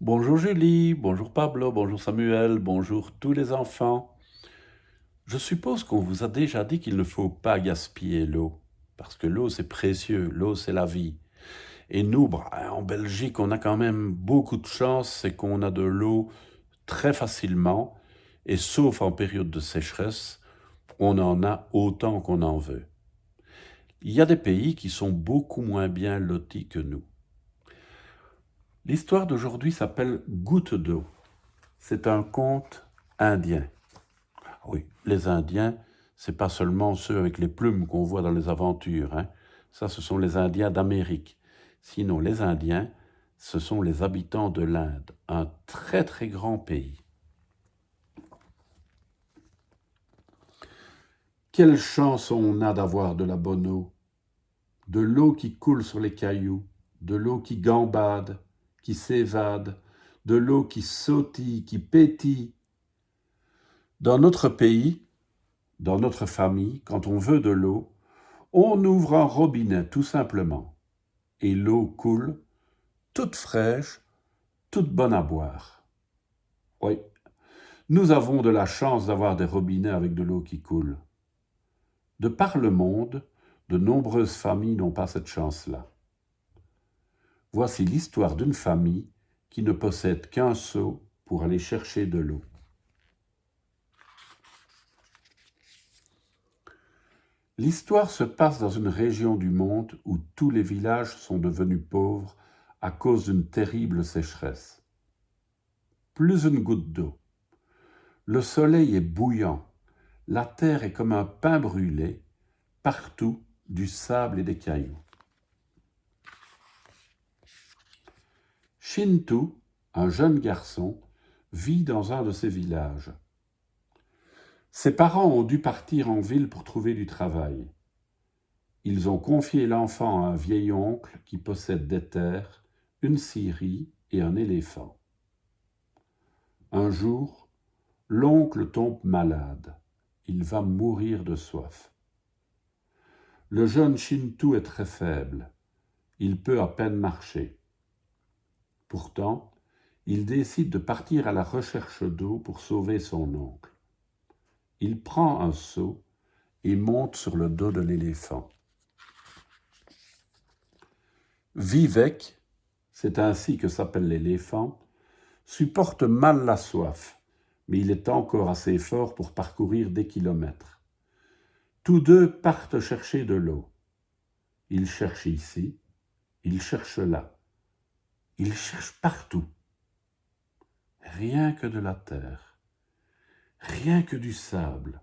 Bonjour Julie, bonjour Pablo, bonjour Samuel, bonjour tous les enfants. Je suppose qu'on vous a déjà dit qu'il ne faut pas gaspiller l'eau, parce que l'eau c'est précieux, l'eau c'est la vie. Et nous, en Belgique, on a quand même beaucoup de chance, c'est qu'on a de l'eau très facilement, et sauf en période de sécheresse, on en a autant qu'on en veut. Il y a des pays qui sont beaucoup moins bien lotis que nous. L'histoire d'aujourd'hui s'appelle Goutte d'eau. C'est un conte indien. Oui, les Indiens, c'est pas seulement ceux avec les plumes qu'on voit dans les aventures, hein. Ça, ce sont les Indiens d'Amérique. Sinon, les Indiens, ce sont les habitants de l'Inde, un très très grand pays. Quelle chance on a d'avoir de la bonne eau, de l'eau qui coule sur les cailloux, de l'eau qui gambade, qui s'évade, de l'eau qui sautille, qui pétille. Dans notre pays, dans notre famille, quand on veut de l'eau, on ouvre un robinet tout simplement, et l'eau coule, toute fraîche, toute bonne à boire. Oui, nous avons de la chance d'avoir des robinets avec de l'eau qui coule. De par le monde, de nombreuses familles n'ont pas cette chance-là. Voici l'histoire d'une famille qui ne possède qu'un seau pour aller chercher de l'eau. L'histoire se passe dans une région du monde où tous les villages sont devenus pauvres à cause d'une terrible sécheresse. Plus une goutte d'eau. Le soleil est bouillant, la terre est comme un pain brûlé, partout du sable et des cailloux. Shintu, un jeune garçon, vit dans un de ces villages. Ses parents ont dû partir en ville pour trouver du travail. Ils ont confié l'enfant à un vieil oncle qui possède des terres, une scierie et un éléphant. Un jour, l'oncle tombe malade. Il va mourir de soif. Le jeune Shintu est très faible. Il peut à peine marcher. Pourtant, il décide de partir à la recherche d'eau pour sauver son oncle. Il prend un seau et monte sur le dos de l'éléphant. Vivek, c'est ainsi que s'appelle l'éléphant, supporte mal la soif, mais il est encore assez fort pour parcourir des kilomètres. Tous deux partent chercher de l'eau. Ils cherchent ici, ils cherchent là. Ils cherchent partout. Rien que de la terre, rien que du sable.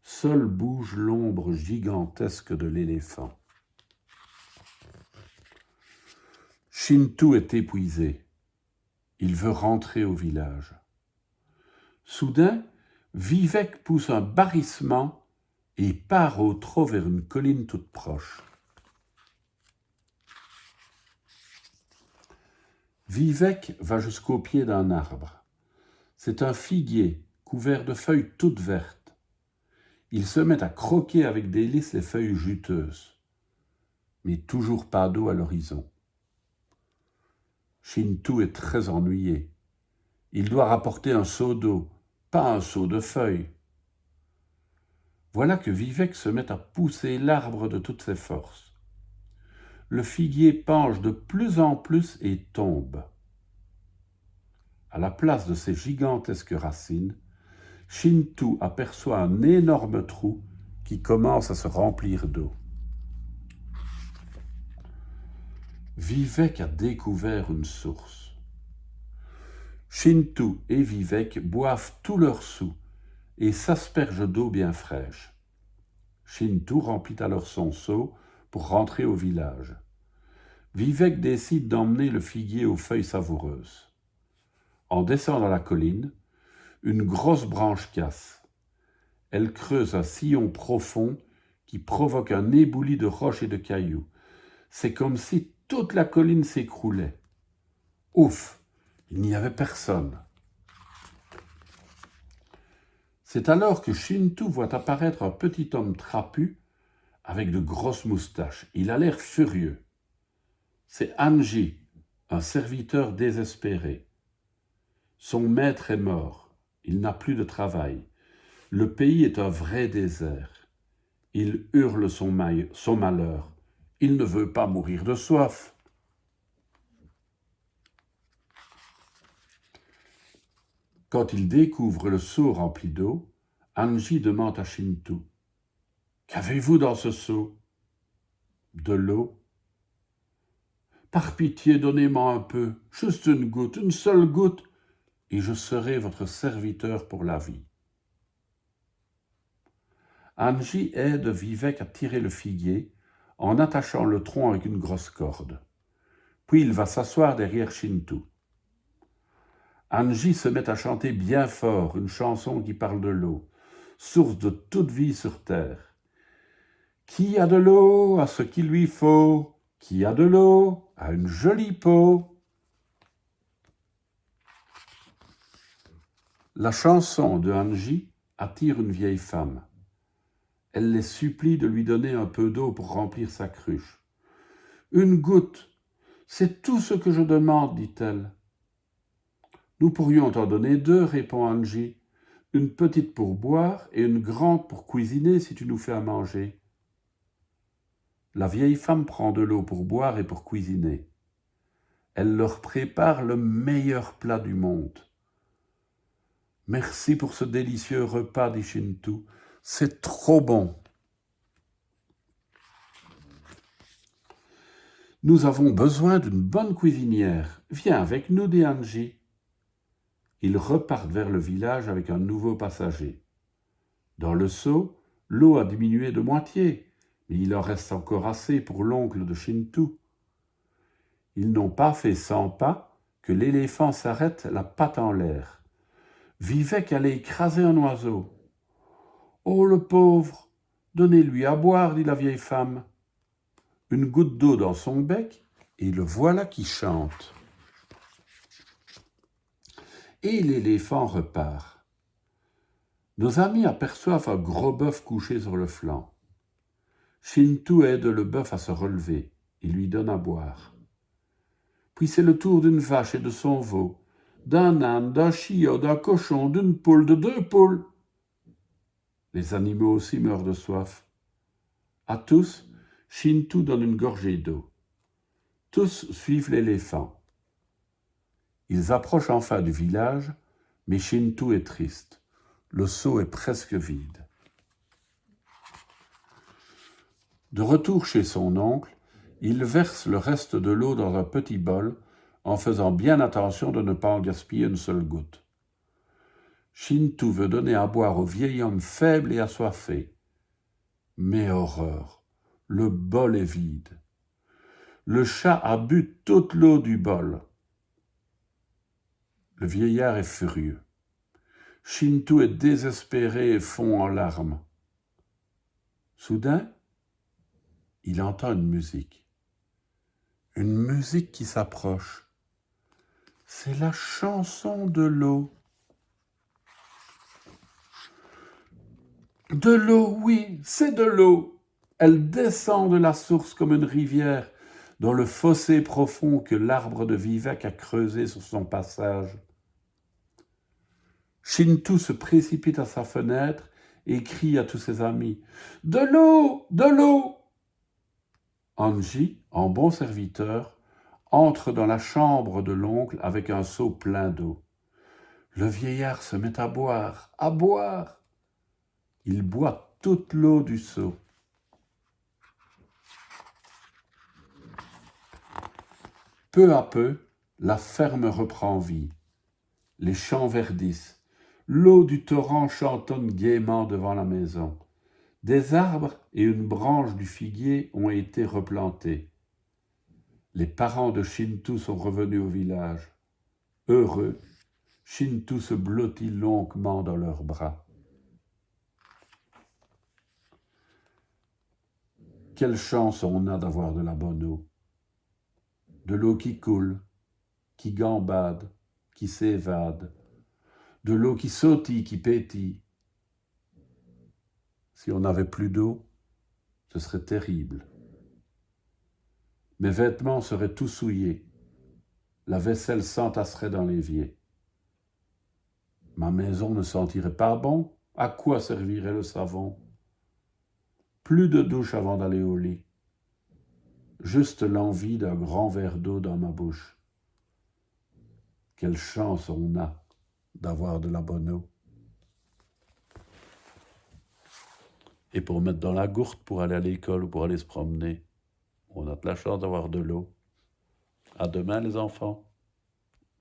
Seule bouge l'ombre gigantesque de l'éléphant. Shintu est épuisé. Il veut rentrer au village. Soudain, Vivek pousse un barrissement et part au trot vers une colline toute proche. Vivek va jusqu'au pied d'un arbre. C'est un figuier couvert de feuilles toutes vertes. Il se met à croquer avec délice les feuilles juteuses. Mais toujours pas d'eau à l'horizon. Shintu est très ennuyé. Il doit rapporter un seau d'eau, pas un seau de feuilles. Voilà que Vivek se met à pousser l'arbre de toutes ses forces. Le figuier penche de plus en plus et tombe. À la place de ses gigantesques racines, Shintu aperçoit un énorme trou qui commence à se remplir d'eau. Vivek a découvert une source. Shintu et Vivek boivent tout leur seau et s'aspergent d'eau bien fraîche. Shintu remplit alors son seau pour rentrer au village. Vivek décide d'emmener le figuier aux feuilles savoureuses. En descendant la colline, une grosse branche casse. Elle creuse un sillon profond qui provoque un éboulis de roches et de cailloux. C'est comme si toute la colline s'écroulait. Ouf, il n'y avait personne. C'est alors que Shintu voit apparaître un petit homme trapu avec de grosses moustaches. Il a l'air furieux. C'est Anji, un serviteur désespéré. Son maître est mort, il n'a plus de travail. Le pays est un vrai désert. Il hurle son malheur. Il ne veut pas mourir de soif. Quand il découvre le seau rempli d'eau, Anji demande à Shinto: « Qu'avez-vous dans ce seau ?»« De l'eau. »« Par pitié, donnez-moi un peu, juste une goutte, une seule goutte, et je serai votre serviteur pour la vie. » Anji aide Vivek à tirer le figuier en attachant le tronc avec une grosse corde. Puis il va s'asseoir derrière Shinto. Anji se met à chanter bien fort une chanson qui parle de l'eau, source de toute vie sur terre. Qui a de l'eau a ce qu'il lui faut, qui a de l'eau a une jolie peau. La chanson de Anji attire une vieille femme. Elle les supplie de lui donner un peu d'eau pour remplir sa cruche. « Une goutte, c'est tout ce que je demande, dit-elle. »« Nous pourrions t'en donner 2, répond Anji. Une petite pour boire et une grande pour cuisiner si tu nous fais à manger. » La vieille femme prend de l'eau pour boire et pour cuisiner. Elle leur prépare le meilleur plat du monde. « Merci pour ce délicieux repas, dit Shinto. C'est trop bon. » « Nous avons besoin d'une bonne cuisinière. Viens avec nous, dit Anji. » Ils repartent vers le village avec un nouveau passager. Dans le seau, l'eau a diminué de moitié, mais il en reste encore assez pour l'oncle de Shinto. Ils n'ont pas fait 100 pas que l'éléphant s'arrête, la patte en l'air. Vivek allait écraser un oiseau. « Oh, le pauvre! Donnez-lui à boire, dit la vieille femme. » Une goutte d'eau dans son bec, et le voilà qui chante. Et l'éléphant repart. Nos amis aperçoivent un gros bœuf couché sur le flanc. Shinto aide le bœuf à se relever. Il lui donne à boire. Puis c'est le tour d'une vache et de son veau, d'un âne, d'un chiot, d'un cochon, d'une poule, de 2 poules. Les animaux aussi meurent de soif. À tous, Shinto donne une gorgée d'eau. Tous suivent l'éléphant. Ils approchent enfin du village, mais Shinto est triste. Le seau est presque vide. De retour chez son oncle, il verse le reste de l'eau dans un petit bol, en faisant bien attention de ne pas en gaspiller une seule goutte. Shinto veut donner à boire au vieil homme faible et assoiffé. Mais horreur, le bol est vide. Le chat a bu toute l'eau du bol. Le vieillard est furieux. Shinto est désespéré et fond en larmes. Soudain, il entend une musique. Une musique qui s'approche. C'est la chanson de l'eau. De l'eau, oui, c'est de l'eau. Elle descend de la source comme une rivière dans le fossé profond que l'arbre de Vivek a creusé sur son passage. Shinto se précipite à sa fenêtre et crie à tous ses amis « De l'eau! De l'eau !» Anji, en bon serviteur, entre dans la chambre de l'oncle avec un seau plein d'eau. Le vieillard se met à boire, à boire. Il boit toute l'eau du seau. Peu à peu, la ferme reprend vie. Les champs verdissent. L'eau du torrent chantonne gaiement devant la maison. Des arbres et une branche du figuier ont été replantés. Les parents de Shinto sont revenus au village. Heureux, Shinto se blottit longuement dans leurs bras. Quelle chance on a d'avoir de la bonne eau. De l'eau qui coule, qui gambade, qui s'évade. De l'eau qui sautille, qui pétille. Si on n'avait plus d'eau, ce serait terrible. Mes vêtements seraient tout souillés. la vaisselle s'entasserait dans l'évier. Ma maison ne sentirait pas bon. À quoi servirait le savon? Plus de douche avant d'aller au lit. Juste l'envie d'un grand verre d'eau dans ma bouche. Quelle chance on a d'avoir de la bonne eau. Et pour mettre dans la gourde pour aller à l'école ou pour aller se promener, on a de la chance d'avoir de l'eau. À demain les enfants.